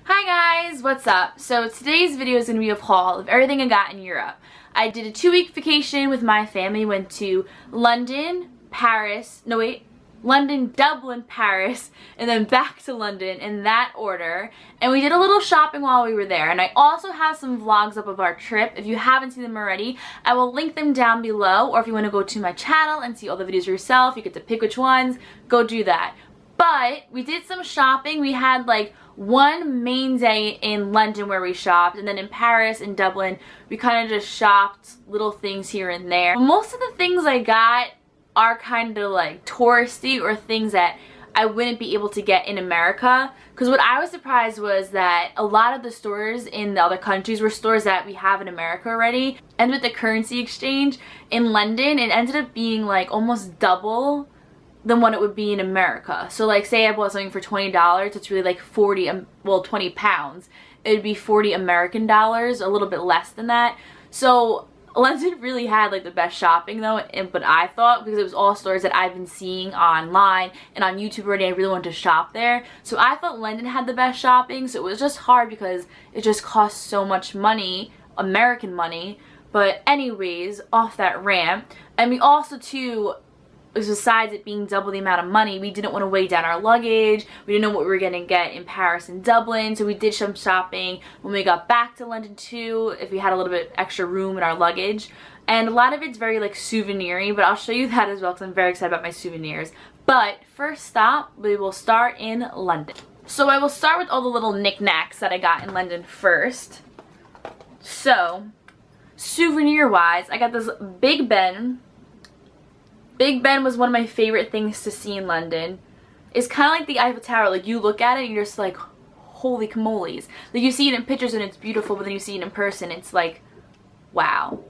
Hi guys, what's up? So today's video is going to be a haul of everything I got in Europe. I did a 2-week vacation with my family, went to London, Dublin, Paris, and then back to London in that order. And we did a little shopping while we were there. And I also have some vlogs up of our trip. If you haven't seen them already, I will link them down below. Or if you want to go to my channel and see all the videos yourself, you get to pick which ones, go do that. But we did some shopping. We had like one main day in London where we shopped, and then in Paris and Dublin we kind of just shopped little things here and there. Most of the things I got are kind of like touristy or things that I wouldn't be able to get in America, because what I was surprised was that a lot of the stores in the other countries were stores that we have in America already, and with the currency exchange in London it ended up being like almost double than what it would be in America. So like say I bought something for $20, it's really like 20 pounds. It would be 40 American dollars, a little bit less than that. So London really had like the best shopping though, but I thought, because it was all stores that I've been seeing online and on YouTube already, I really wanted to shop there. So I thought London had the best shopping, so it was just hard because it just cost so much money, American money. But anyways, off that rant. And we also too, besides it being double the amount of money, we didn't want to weigh down our luggage. We didn't know what we were going to get in Paris and Dublin, so we did some shopping when we got back to London too, if we had a little bit extra room in our luggage. And a lot of it's very like souvenir-y, but I'll show you that as well because I'm very excited about my souvenirs. But first stop, we will start in London. So I will start with all the little knickknacks that I got in London first. So, souvenir-wise, I got this Big Ben. Big Ben was one of my favorite things to see in London. It's kind of like the Eiffel Tower. Like, you look at it and you're just like, holy camoles. Like, you see it in pictures and it's beautiful, but then you see it in person, it's like, wow.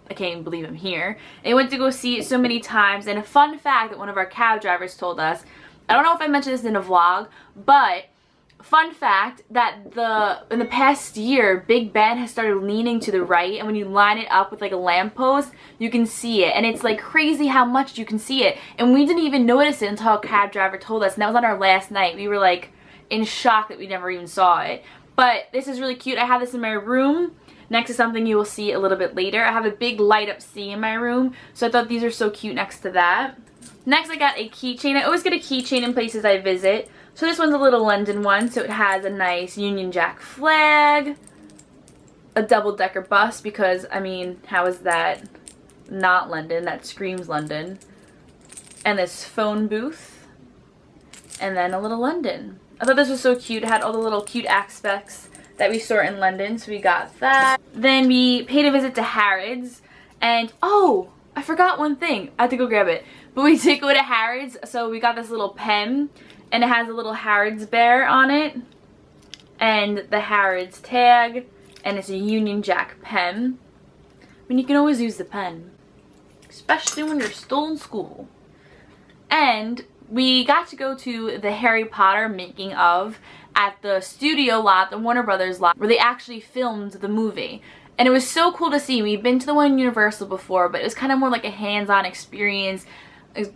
I can't even believe I'm here. And I went to go see it so many times. And a fun fact that one of our cab drivers told us, I don't know if I mentioned this in a vlog, but fun fact that in the past year, Big Ben has started leaning to the right, and when you line it up with like a lamppost, you can see it, and it's like crazy how much you can see it. And we didn't even notice it until a cab driver told us, and that was on our last night. We were like in shock that we never even saw it. But this is really cute. I have this in my room next to something you will see a little bit later. I have a big light up C in my room, so I thought these are so cute next to that. Next I got a keychain. I always get a keychain in places I visit. So this one's a little London one, so it has a nice Union Jack flag, a double-decker bus, because, I mean, how is that not London? That screams London. And this phone booth, and then a little London. I thought this was so cute. It had all the little cute aspects that we saw in London, so we got that. Then we paid a visit to Harrods, and, oh, I forgot one thing. I have to go grab it. But we did go to Harrods, so we got this little pen. And it has a little Harrods bear on it, and the Harrods tag, and it's a Union Jack pen. I mean, you can always use the pen, especially when you're still in school. And we got to go to the Harry Potter making of at the studio lot, the Warner Brothers lot, where they actually filmed the movie. And it was so cool to see. We've been to the one in Universal before, but it was kind of more like a hands-on experience,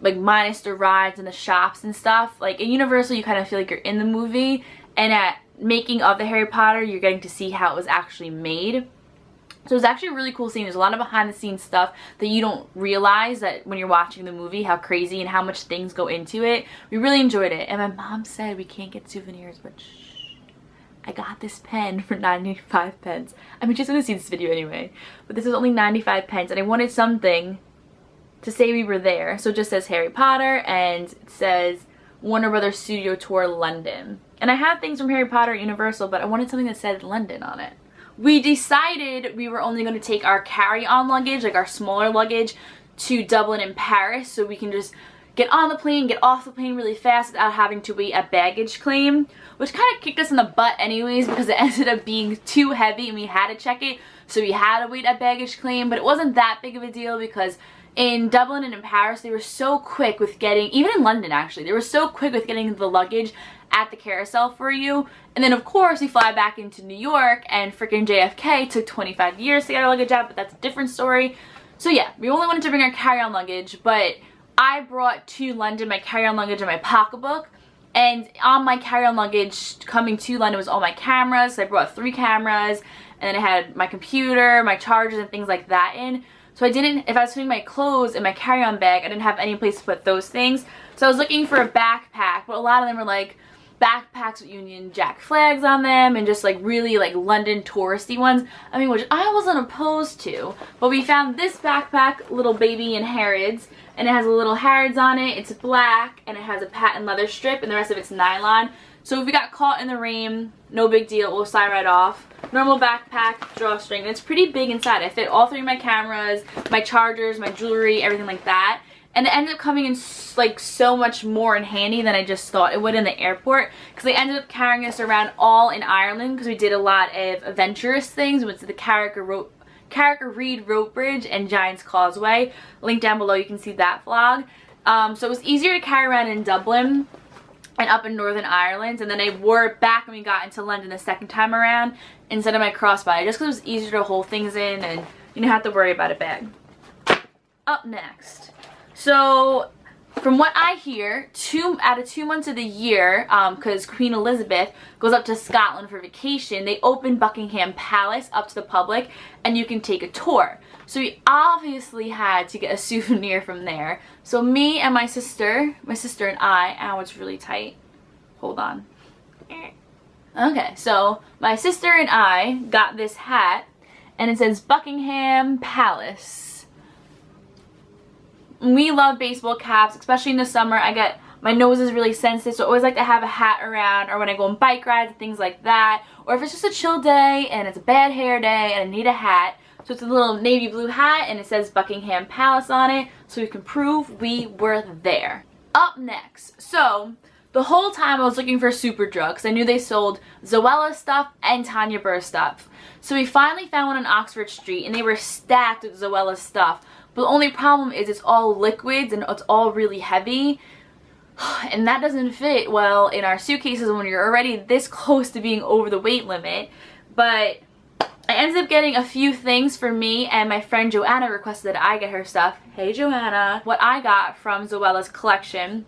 like minus the rides and the shops and stuff. Like in Universal you kind of feel like you're in the movie, and at making of the Harry Potter you're getting to see how it was actually made. So it was actually a really cool scene. There's a lot of behind the scenes stuff that you don't realize that when you're watching the movie, how crazy and how much things go into it. We really enjoyed it. And my mom said we can't get souvenirs, but shh, I got this pen for 95 pence. I mean, she's gonna see this video anyway, but this was only 95 pence, and I wanted something to say we were there. So it just says Harry Potter, and it says Warner Brothers Studio Tour London. And I have things from Harry Potter at Universal, but I wanted something that said London on it. We decided we were only going to take our carry-on luggage, like our smaller luggage, to Dublin and Paris, so we can just get on the plane, get off the plane really fast without having to wait at baggage claim, which kind of kicked us in the butt anyways because it ended up being too heavy and we had to check it, so we had to wait at baggage claim. But it wasn't that big of a deal because in Dublin and in Paris, they were so quick with getting, even in London actually, they were so quick with getting the luggage at the carousel for you. And then of course we fly back into New York, and freaking JFK took 25 years to get our luggage out, but that's a different story. So yeah, we only wanted to bring our carry-on luggage, but I brought to London my carry-on luggage and my pocketbook, And on my carry-on luggage coming to London was all my cameras. So I brought 3 cameras, and then I had my computer, my chargers, and things like that in. So I didn't, if I was putting my clothes in my carry-on bag, I didn't have any place to put those things. So I was looking for a backpack, but a lot of them were like backpacks with Union Jack flags on them and just like really like London touristy ones. I mean, which I wasn't opposed to. But we found this backpack, little baby, in Harrods, and it has a little Harrods on it. It's black and it has a patent leather strip, and the rest of it's nylon. So if we got caught in the rain, no big deal, we'll slide right off. Normal backpack, drawstring, and it's pretty big inside. I fit all 3 of my cameras, my chargers, my jewelry, everything like that. And it ended up coming in like so much more in handy than I just thought it would in the airport, because I ended up carrying this around all in Ireland because we did a lot of adventurous things. We went to the Carrick Reed Rope Bridge and Giant's Causeway. Link down below, you can see that vlog. So it was easier to carry around in Dublin and up in Northern Ireland, and then I wore it back when we got into London the second time around instead of my crossbody, just because it was easier to hold things in and you didn't have to worry about a bag. Up next. So, from what I hear, out of 2 months of the year, because Queen Elizabeth goes up to Scotland for vacation, they open Buckingham Palace up to the public, and you can take a tour. So we obviously had to get a souvenir from there. So me and my sister and I, ow, it's really tight. Hold on. Okay, so my sister and I got this hat, and it says Buckingham Palace. We love baseball caps, especially in the summer. My nose is really sensitive, so I always like to have a hat around, or when I go on bike rides and things like that, or if it's just a chill day and it's a bad hair day and I need a hat. So it's a little navy blue hat and it says Buckingham Palace on it, so we can prove we were there. Up next, so the whole time I was looking for Superdrug because I knew they sold Zoella stuff and Tanya Burr stuff. So we finally found one on Oxford Street, and they were stacked with Zoella stuff. But the only problem is it's all liquids and it's all really heavy, and that doesn't fit well in our suitcases when you're already this close to being over the weight limit. But I ended up getting a few things for me, and my friend Joanna requested that I get her stuff. Hey Joanna! What I got from Zoella's collection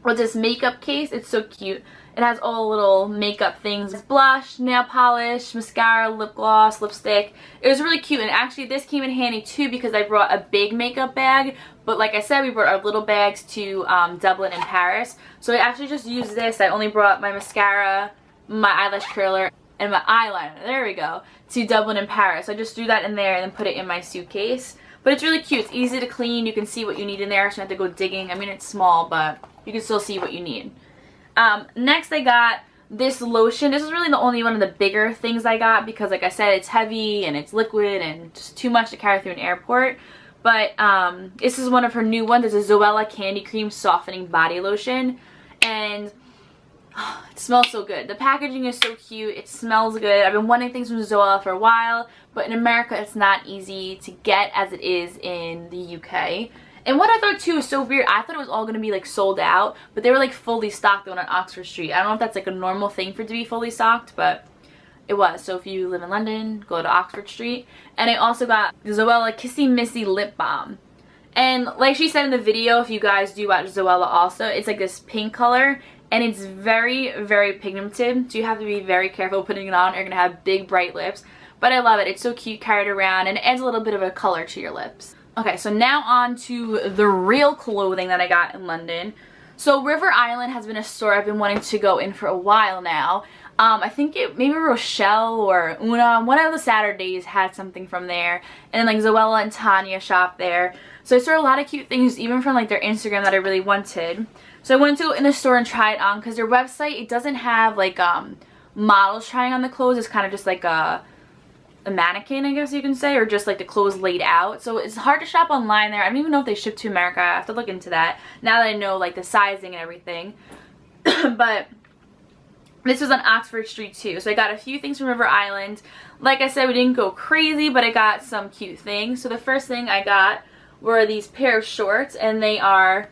was this makeup case. It's so cute. It has all little makeup things. Blush, nail polish, mascara, lip gloss, lipstick. It was really cute, and actually this came in handy too because I brought a big makeup bag, but like I said, we brought our little bags to Dublin and Paris. So I actually just used this. I only brought my mascara, my eyelash curler, and my eyeliner, there we go, to Dublin and Paris. So I just threw that in there and then put it in my suitcase. But it's really cute. It's easy to clean. You can see what you need in there, so you don't have to go digging. I mean, it's small, but you can still see what you need. Next I got this lotion. This is really the only one of the bigger things I got because, like I said, it's heavy and it's liquid and just too much to carry through an airport. But this is one of her new ones. It's a Zoella Candy Cream Softening Body Lotion, and it smells so good. The packaging is so cute. It smells good. I've been wanting things from Zoella for a while, but in America it's not easy to get as it is in the UK. And what I thought too is so weird, I thought it was all going to be like sold out, but they were like fully stocked the one on Oxford Street. I don't know if that's like a normal thing for it to be fully stocked, but it was. So if you live in London, go to Oxford Street. And I also got the Zoella Kissy Missy Lip Balm. And like she said in the video, if you guys do watch Zoella also, it's like this pink color, and it's very, very pigmented, so you have to be very careful putting it on or you're going to have big bright lips. But I love it. It's so cute carried around, and it adds a little bit of a color to your lips. Okay, so now on to the real clothing that I got in London. So River Island has been a store I've been wanting to go in for a while now. I think maybe Rochelle or Una, one of the Saturdays had something from there. And then like Zoella and Tanya shop there. So I saw a lot of cute things even from like their Instagram that I really wanted. So I went to in the store and tried it on because their website, it doesn't have like models trying on the clothes. It's kind of just like a mannequin, I guess you can say, or just like the clothes laid out. So it's hard to shop online there. I don't even know if they ship to America. I have to look into that now that I know like the sizing and everything. But this was on Oxford Street too. So I got a few things from River Island. Like I said, we didn't go crazy, but I got some cute things. So the first thing I got were these pair of shorts, and they are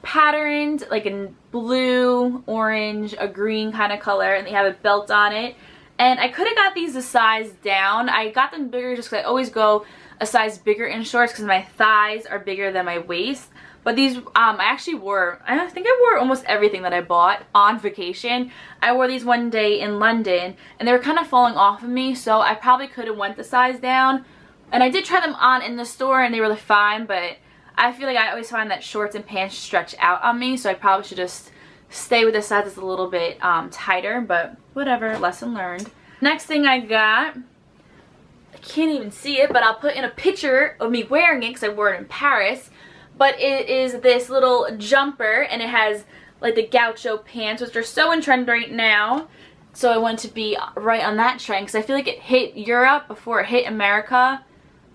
patterned like in blue, orange, a green kind of color, and they have a belt on it. And I could have got these a size down. I got them bigger just because I always go a size bigger in shorts because my thighs are bigger than my waist. But these, I actually wore, I think I wore almost everything that I bought on vacation. I wore these one day in London, and they were kind of falling off of me, so I probably could have went the size down. And I did try them on in the store, and they were fine, but I feel like I always find that shorts and pants stretch out on me, so I probably should just stay with the size that's a little bit tighter, but whatever, lesson learned. Next thing I got, I can't even see it, but I'll put in a picture of me wearing it because I wore it in Paris. But it is this little jumper, and it has like the gaucho pants, which are so in trend right now. So I want to be right on that trend because I feel like it hit Europe before it hit America.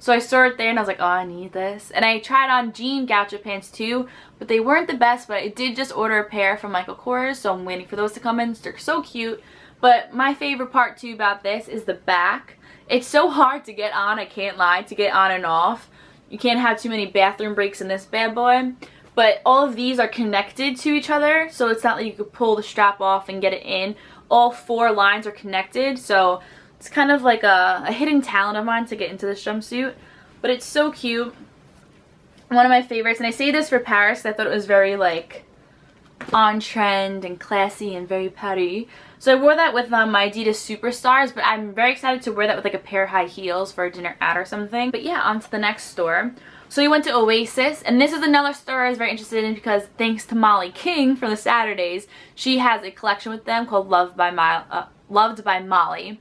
So I saw it there and I was like, oh, I need this. And I tried on jean gaucho pants too, but they weren't the best. But I did just order a pair from Michael Kors, so I'm waiting for those to come in. They're so cute. But my favorite part too about this is the back. It's so hard to get on, I can't lie, to get on and off. You can't have too many bathroom breaks in this bad boy. But all of these are connected to each other, so it's not like you could pull the strap off and get it in. All 4 lines are connected, so it's kind of like a hidden talent of mine to get into this jumpsuit. But it's so cute. One of my favorites, and I say this for Paris, I thought it was very like on trend and classy and very Paris. So I wore that with my Adidas Superstars, but I'm very excited to wear that with like a pair of high heels for a dinner out or something. But yeah, on to the next store. So we went to Oasis, and this is another store I was very interested in because thanks to Molly King from the Saturdays, she has a collection with them called Loved by Molly.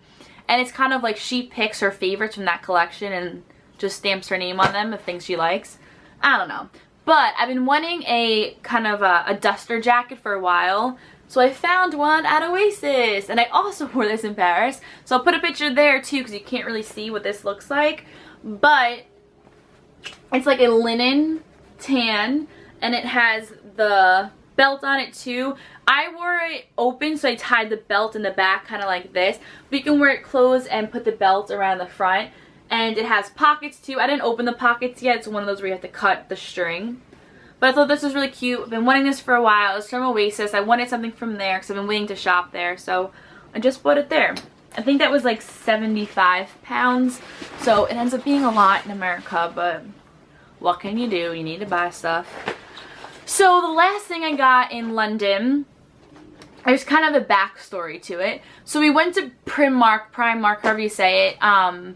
And it's kind of like she picks her favorites from that collection and just stamps her name on them of things she likes. I don't know. But I've been wanting a kind of a duster jacket for a while. So I found one at Oasis, and I also wore this in Paris. So I'll put a picture there too because you can't really see what this looks like. But it's like a linen tan, and it has the belt on it too. I wore it open, so I tied the belt in the back kind of like this. But you can wear it closed and put the belt around the front. And it has pockets too. I didn't open the pockets yet. It's one of those where you have to cut the string. But I thought this was really cute. I've been wanting this for a while. It's from Oasis. I wanted something from there because I've been waiting to shop there. So I just bought it there. I think that was like 75 pounds. So it ends up being a lot in America. But what can you do? You need to buy stuff. So the last thing I got in London, there's kind of a backstory to it. So we went to Primark, however you say it, on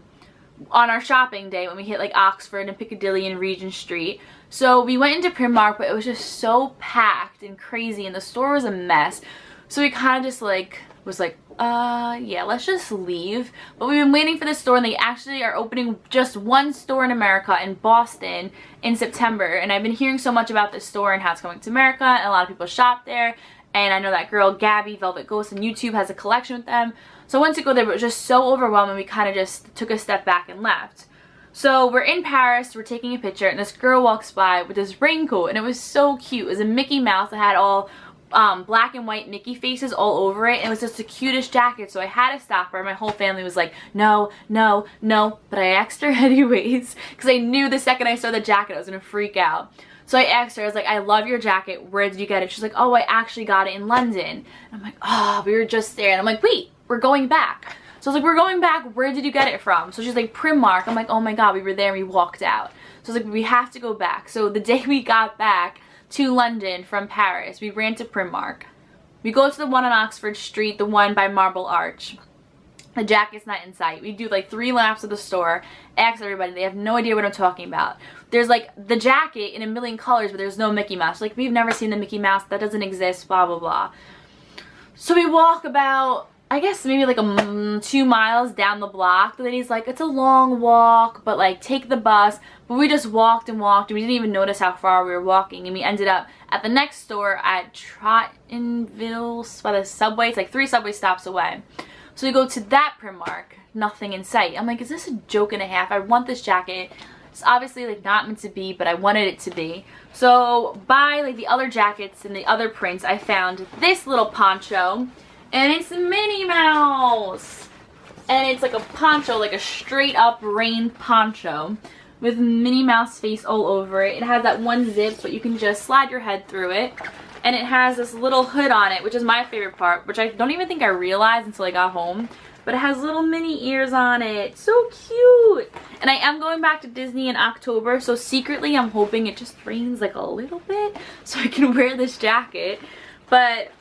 our shopping day when we hit like Oxford and Piccadilly and Regent Street. So we went into Primark, but it was just so packed and crazy, and the store was a mess. So we kind of just like was like, yeah, let's just leave. But we've been waiting for this store, and they actually are opening just one store in America in Boston in September. And I've been hearing so much about this store and how it's coming to America, and a lot of people shop there. And I know that girl Gabby Velvet Ghost on YouTube has a collection with them. So I went to go there, but it was just so overwhelming, we kind of just took a step back and left. So we're in Paris, we're taking a picture, and this girl walks by with this raincoat, and it was so cute. It was a Mickey Mouse that had all black and white Mickey faces all over it, and it was just the cutest jacket. So I had to stop her. My whole family was like, no, no, no, but I asked her anyways because I knew the second I saw the jacket I was gonna freak out. So I asked her, I was like, I love your jacket, where did you get it? She's like, oh, I actually got it in London. And I'm like, oh, we were just there. And I'm like, wait, we're going back. So I was like, we're going back, where did you get it from? So she's like, Primark. I'm like, oh my god, we were there and we walked out. So I was like, we have to go back. So the day we got back to London from Paris, we ran to Primark. We go to the one on Oxford Street, the one by Marble Arch. The jacket's not in sight. We do like 3 laps of the store, ask everybody, they have no idea what I'm talking about. There's like the jacket in a million colors, but there's no Mickey Mouse. Like, we've never seen the Mickey Mouse, that doesn't exist, blah blah blah. So we walk about, I guess maybe like 2 miles down the block. The lady's like, it's a long walk, but like take the bus. But we just walked and walked, and we didn't even notice how far we were walking, and we ended up at the next store at Trottonville by the subway. It's like 3 subway stops away. So we go to that Primark, nothing in sight. I'm like, is this a joke and a half? I want this jacket. It's obviously like not meant to be, but I wanted it to be. So by like the other jackets and the other prints, I found this little poncho, and it's Minnie Mouse. And it's like a poncho, like a straight up rain poncho with Minnie Mouse face all over it. It has that one zip, but you can just slide your head through it. and it has this little hood on it, which is my favorite part, which I don't even think I realized until I got home. But it has little mini ears on it. So cute. And I am going back to Disney in October, so secretly I'm hoping it just rains like a little bit so I can wear this jacket. But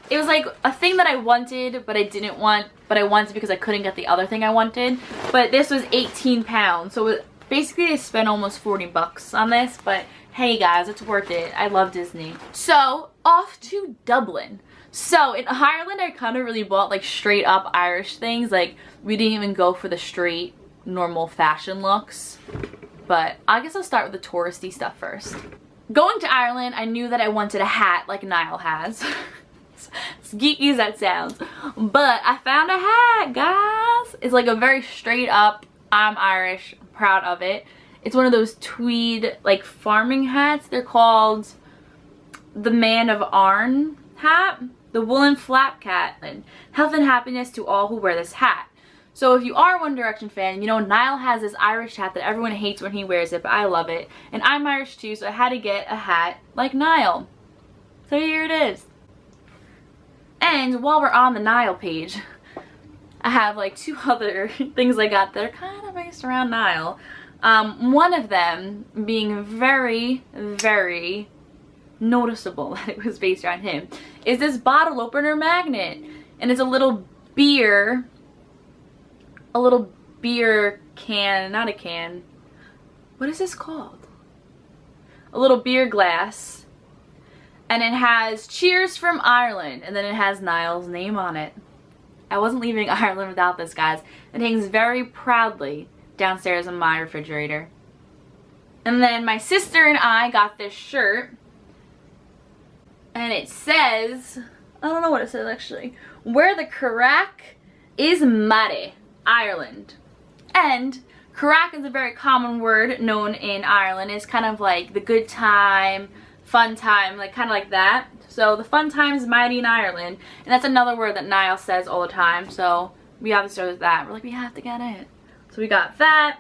it was like a thing that I wanted, but I didn't want, but I wanted because I couldn't get the other thing I wanted. But this was 18 pounds, so basically I spent almost 40 bucks on this, but hey guys, it's worth it. I love Disney. So, off to Dublin. So, in Ireland, I kind of really bought like straight up Irish things. Like, we didn't even go for the straight, normal fashion looks. But I guess I'll start with the touristy stuff first. Going to Ireland, I knew that I wanted a hat like Niall has. As geeky as that sounds. But I found a hat, guys. It's like a very straight up, I'm Irish, I'm proud of it. It's one of those tweed, like, farming hats. They're called the Man of Arn hat. The woolen flap hat, and health and happiness to all who wear this hat. So if you are a One Direction fan, you know Niall has this Irish hat that everyone hates when he wears it, but I love it. And I'm Irish too, so I had to get a hat like Niall. So here it is. And while we're on the Niall page, I have like 2 other things I got that are kind of based around Niall. One of them being very, very noticeable that it was based around him is this bottle opener magnet, and it's a little beer can, not a can, what is this called, a little beer glass, and it has cheers from Ireland, and then it has Niall's name on it. I wasn't leaving Ireland without this, guys. It hangs very proudly downstairs in my refrigerator. And then my sister and I got this shirt, and it says, I don't know what it says actually, where the crack is mighty, Ireland. And crack is a very common word known in Ireland. It's kind of like the good time, fun time, like kind of like that. So the fun time's mighty in Ireland. And that's another word that Niall says all the time. So we have to start with that. We're like, we have to get it. So we got that.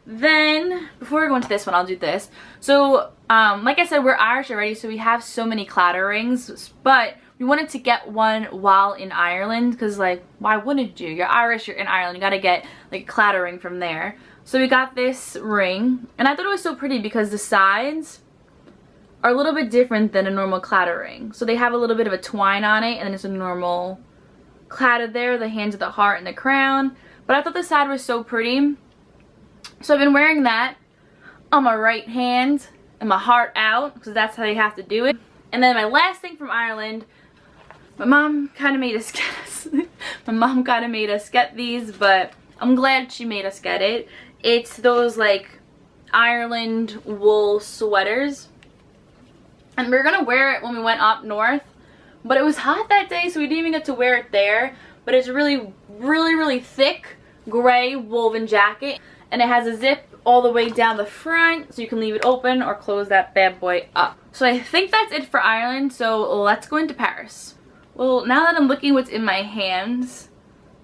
Then, before we go into this one, I'll do this. So, like I said, we're Irish already, so we have so many clatter rings, but we wanted to get one while in Ireland, because, like, why wouldn't you? You're Irish, you're in Ireland, you gotta get, like, a clatter ring from there. So we got this ring, and I thought it was so pretty because the sides are a little bit different than a normal clatter ring. So they have a little bit of a twine on it, and then it's a normal clatter there, the hands of the heart and the crown. But I thought the side was so pretty. So I've been wearing that on my right hand and my heart out, because that's how you have to do it. And then my last thing from Ireland, my mom kind of made us get these, but I'm glad she made us get it. It's those like Ireland wool sweaters. And we were going to wear it when we went up north, but it was hot that day, so we didn't even get to wear it there. But it's really, really, really thick gray woven jacket. And it has a zip all the way down the front, so you can leave it open or close that bad boy up. So I think that's it for Ireland, so let's go into Paris. Well, now that I'm looking what's in my hands,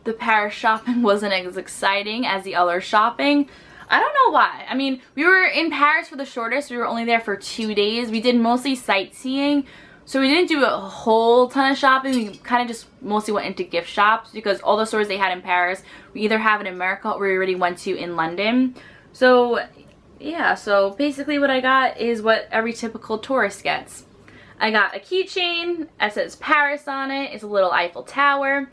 the Paris shopping wasn't as exciting as the other shopping. I don't know why. I mean, we were in Paris for the shortest. We were only there for 2 days. We did mostly sightseeing, so we didn't do a whole ton of shopping. We kind of just mostly went into gift shops because all the stores they had in Paris, we either have in America or we already went to in London. So, yeah, so basically what I got is what every typical tourist gets. I got a keychain that says Paris on it. It's a little Eiffel Tower.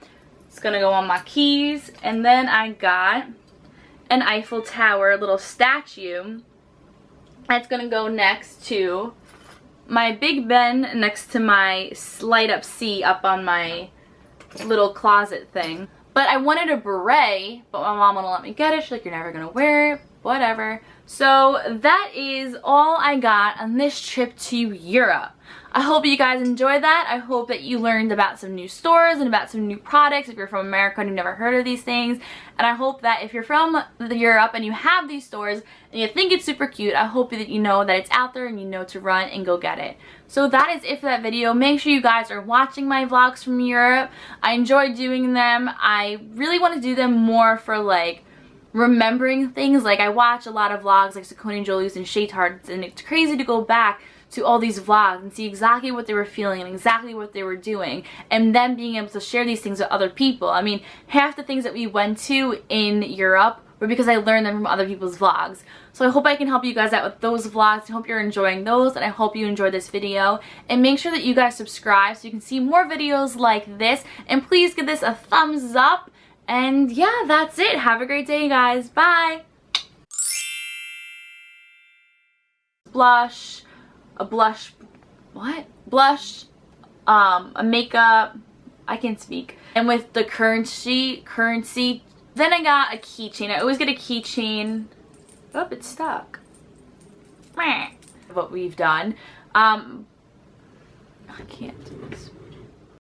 It's gonna go on my keys. And then I got an Eiffel Tower little statue that's gonna go next to my Big Ben, next to my light up C up on my little closet thing. But I wanted a beret, but my mom wouldn't let me get it. She's like, you're never gonna wear it, whatever. So that is all I got on this trip to Europe. I hope you guys enjoyed that. I hope that you learned about some new stores and about some new products if you're from America and you've never heard of these things. And I hope that if you're from Europe and you have these stores and you think it's super cute, I hope that you know that it's out there and you know to run and go get it. So that is it for that video. Make sure you guys are watching my vlogs from Europe. I enjoy doing them. I really want to do them more for like remembering things. Like I watch a lot of vlogs like Saucony and Julie's and Shea Tarts, and it's crazy to go back to all these vlogs and see exactly what they were feeling and exactly what they were doing, and then being able to share these things with other people. I mean, half the things that we went to in Europe were because I learned them from other people's vlogs. So I hope I can help you guys out with those vlogs. I hope you're enjoying those, and I hope you enjoyed this video. And make sure that you guys subscribe so you can see more videos like this. And please give this a thumbs up. And yeah, that's it. Have a great day, guys. Bye. Blush, a makeup, I can speak. And with the currency, then I got a keychain. I always get a keychain. Oh, it's stuck. What we've done. I can't do this.